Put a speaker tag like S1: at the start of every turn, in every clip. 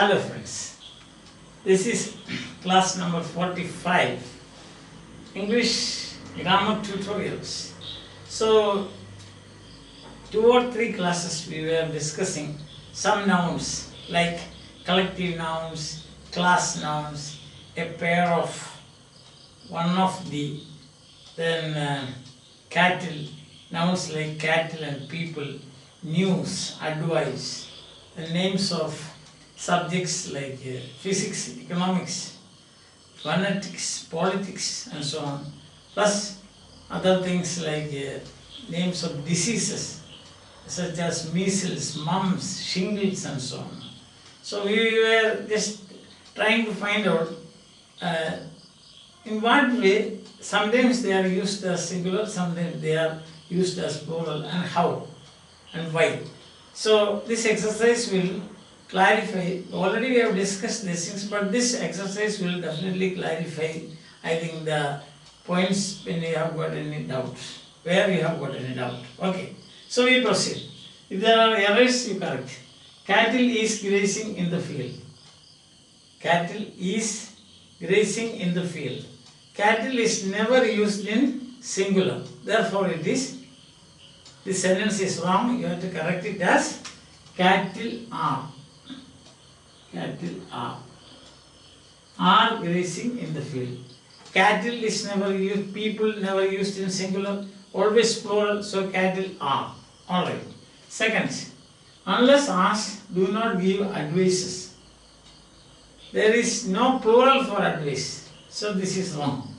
S1: Hello friends, this is class number 45, English grammar tutorials. So, 2 or 3 classes we were discussing some nouns like collective nouns, class nouns, a pair of, one of the, then cattle, nouns like cattle and people, news, advice, the names of subjects like physics, economics, phonetics, politics and so on, plus other things like names of diseases such as measles, mumps, shingles and so on. So we were just trying to find out in what way sometimes they are used as singular, sometimes they are used as plural, and how and why. So this exercise will clarify. Already we have discussed these things, but this exercise will definitely clarify, I think, the points when you have got any doubts, where you have got any doubt. Okay, so we proceed. If there are errors, you correct. Cattle is grazing in the field. Cattle is grazing in the field. Cattle is never used in singular. Therefore, it is, this sentence is wrong. You have to correct it as cattle are. Cattle are grazing in the field. Cattle is never used, people never used in singular, always plural, so cattle are. Alright. Second, unless asked, do not give advices. There is no plural for advice, so this is wrong.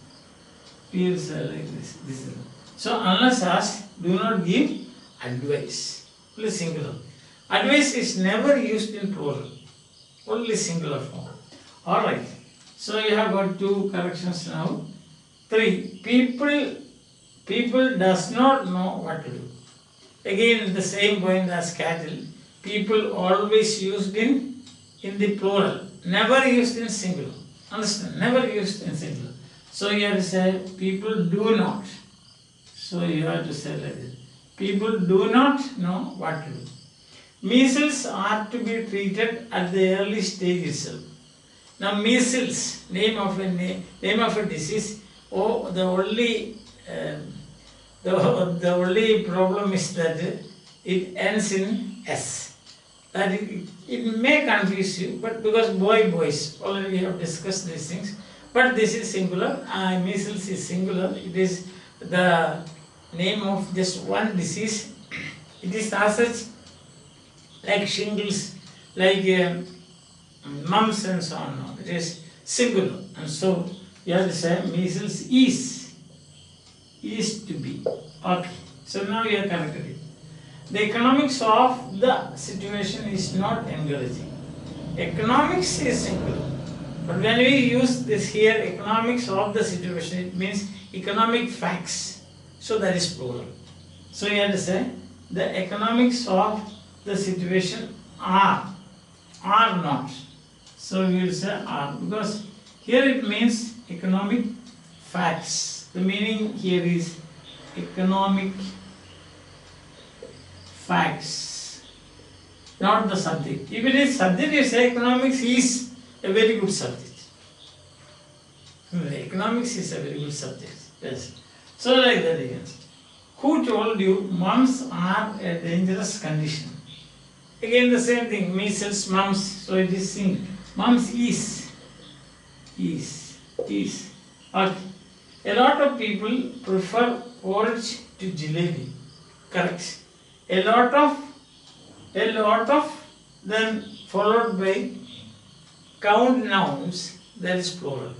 S1: Please like this. This is wrong. So unless asked, do not give advice. Please singular. Advice is never used in plural, only singular form. Alright, so you have got 2 corrections now. 3, people does not know what to do. Again the same point as cattle. People always used in the plural, never used in singular. Understand? Never used in singular. So you have to say people do not. So you have to say like this. People do not know what to do. Measles are to be treated at the early stage itself. Now measles, name of a disease. Oh, the only problem is that it ends in S. That it may confuse you, but because boys, already we have discussed these things. But this is singular. Measles is singular. It is the name of just one disease. It is as such like shingles, like mumps and so on. No, it is singular, and so you have to say measles is to be. Okay, so now you have corrected it. The economics of the situation is not encouraging. Economics is singular, but when we use this here, economics of the situation, it means economic facts. So that is plural. So you have to say the economics of the situation are not. So we will say are, because here it means economic facts. The meaning here is economic facts, not the subject. If it is subject, you say economics is a very good subject. Economics is a very good subject. Yes. So like that again. Who told you mumps are a dangerous condition? Again the same thing, measles, mumps, so it is seen. Mumps is. Okay. A lot of people prefer porridge to jalebi. Correct. A lot of, then followed by count nouns, that is plural.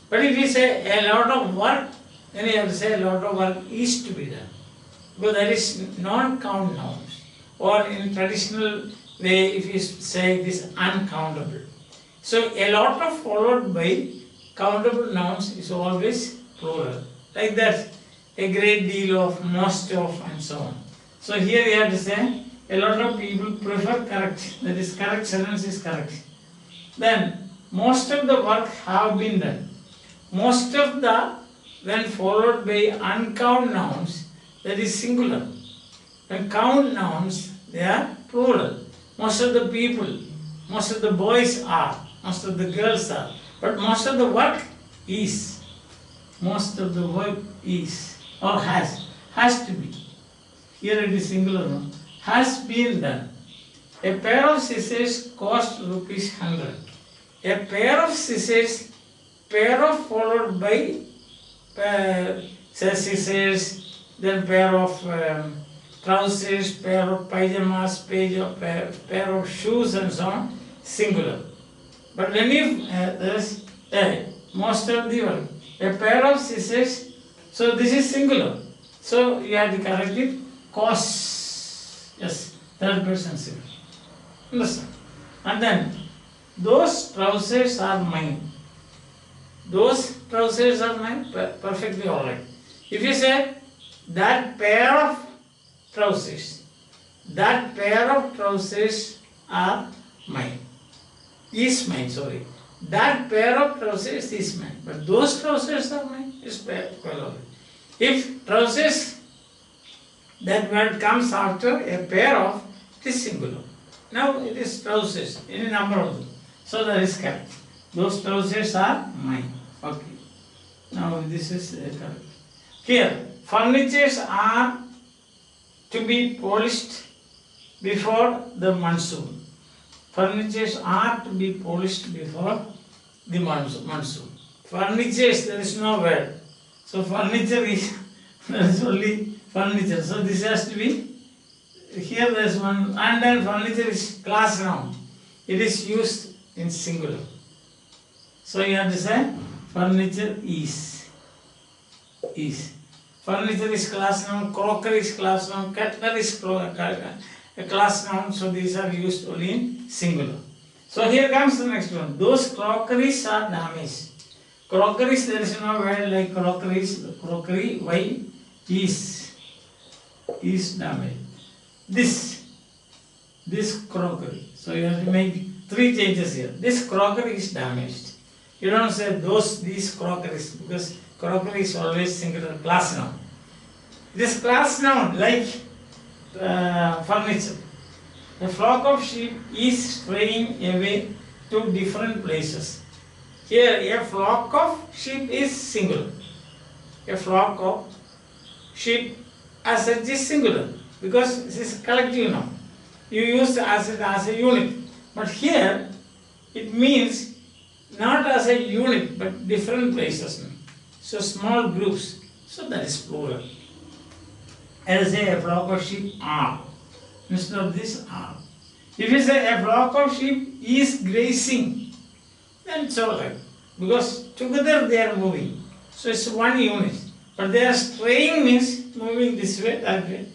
S1: But if you say a lot of work, then you have to say a lot of work is to be done. Because that is non-count nouns. Or in traditional way, if you say it is uncountable. So a lot of followed by countable nouns is always plural. Like that, a great deal of, most of, and so on. So here we have to say a lot of people prefer, correct. That is correct, sentence is correct. Then most of the work have been done. Most of the, when followed by uncount nouns, that is singular. When count nouns, they are plural. Most of the people, most of the boys are, most of the girls are, but most of the work is. Most of the work is or has to be. Here it is singular, no? Has been done. A pair of scissors cost rupees 100. A pair of scissors, pair of followed by scissors, then pair of trousers, pair of pyjamas, pair of shoes and so on, singular. But when you there's most of the work, a pair of scissors, so this is singular. So you have to correct it, costs, yes, third person singular. Understand? And then, those trousers are mine. Those trousers are mine, perfectly alright. If you say, that pair of trousers are mine. Is mine, sorry. That pair of trousers is mine. But those trousers are mine, is quite alright. If trousers, that word comes after a pair of, it is singular. Now it is trousers, any number of them. So that is correct. Those trousers are mine. Okay. Now this is correct. Here, furnitures are to be polished before the monsoon. Furnitures are to be polished before the monsoon. Furnitures, there is no word. So furniture is, there is only furniture. So this has to be, here there is one, and then furniture is class noun. It is used in singular. So you have to say, furniture is. Furniture is class noun, crockery is class noun, cutlery is class noun, so these are used only in singular. So here comes the next one. Those crockeries are damaged. Crockeries, there is no word like crockeries. The crockery, why? Is damaged. This crockery. So you have to make 3 changes here. This crockery is damaged. You don't say these crockeries, because crockery is always singular class noun. This class noun, like furniture. A flock of sheep is straying away to different places. Here, a flock of sheep is singular. A flock of sheep as such is singular, because this is collective noun. You use as a unit. But here, it means not as a unit, but different places. So small groups. So that is plural. As a flock of sheep are. Instead of this are. If you say a flock of sheep is grazing, then it's alright. Because together they are moving. So it's one unit. But they are straying means moving this way, that way,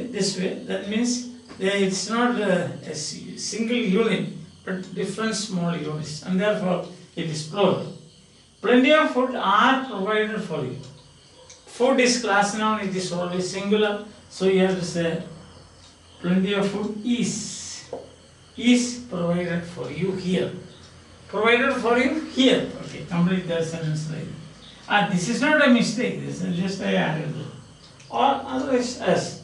S1: this way. That means it's not a single unit, but different small units. And therefore it is plural. Plenty of food are provided for you. Food is class noun, it is always singular. So you have to say, plenty of food is provided for you here. Provided for you here. Okay, complete that sentence right. This is not a mistake, this is just I added. Or otherwise as.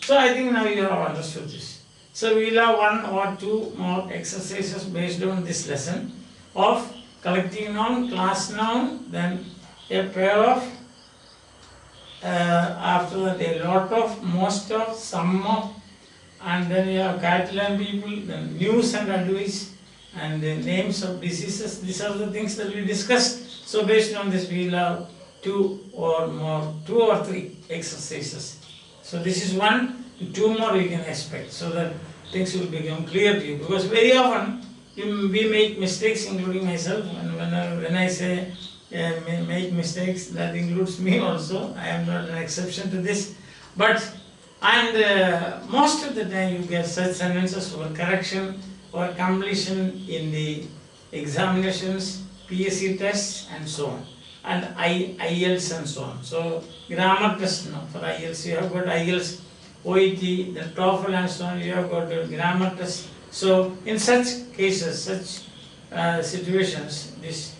S1: So I think now you have understood this. So we will have 1 or 2 more exercises based on this lesson of collective noun, class noun, then a pair of, after that a lot of, most of, some of, and then you have cattle and people, then news and advice, and the names of diseases. These are the things that we discussed. So based on this we will have 2 or 3 exercises. So this is 1, 2 more you can expect, so that things will become clear to you. Because very often we make mistakes, including myself, and when I say make mistakes, that includes me also. I am not an exception to this. But most of the time you get such sentences for correction or completion in the examinations, PSC tests and so on, and IELTS and so on. So grammar test now for IELTS, you have got IELTS, OET, the TOEFL and so on, you have got the grammar test. So in such cases, such situations, these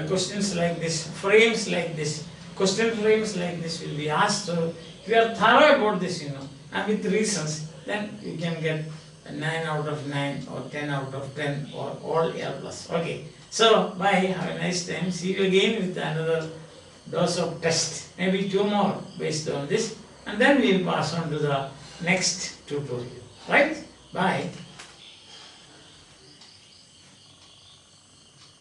S1: questions like this, frames like this, question frames like this will be asked. So if you are thorough about this, and with reasons, then you can get 9 out of 9 or 10 out of 10 or all A plus. Okay. So bye. Have a nice time. See you again with another dose of test. Maybe 2 more based on this. And then we will pass on to the next tutorial. Right? Bye.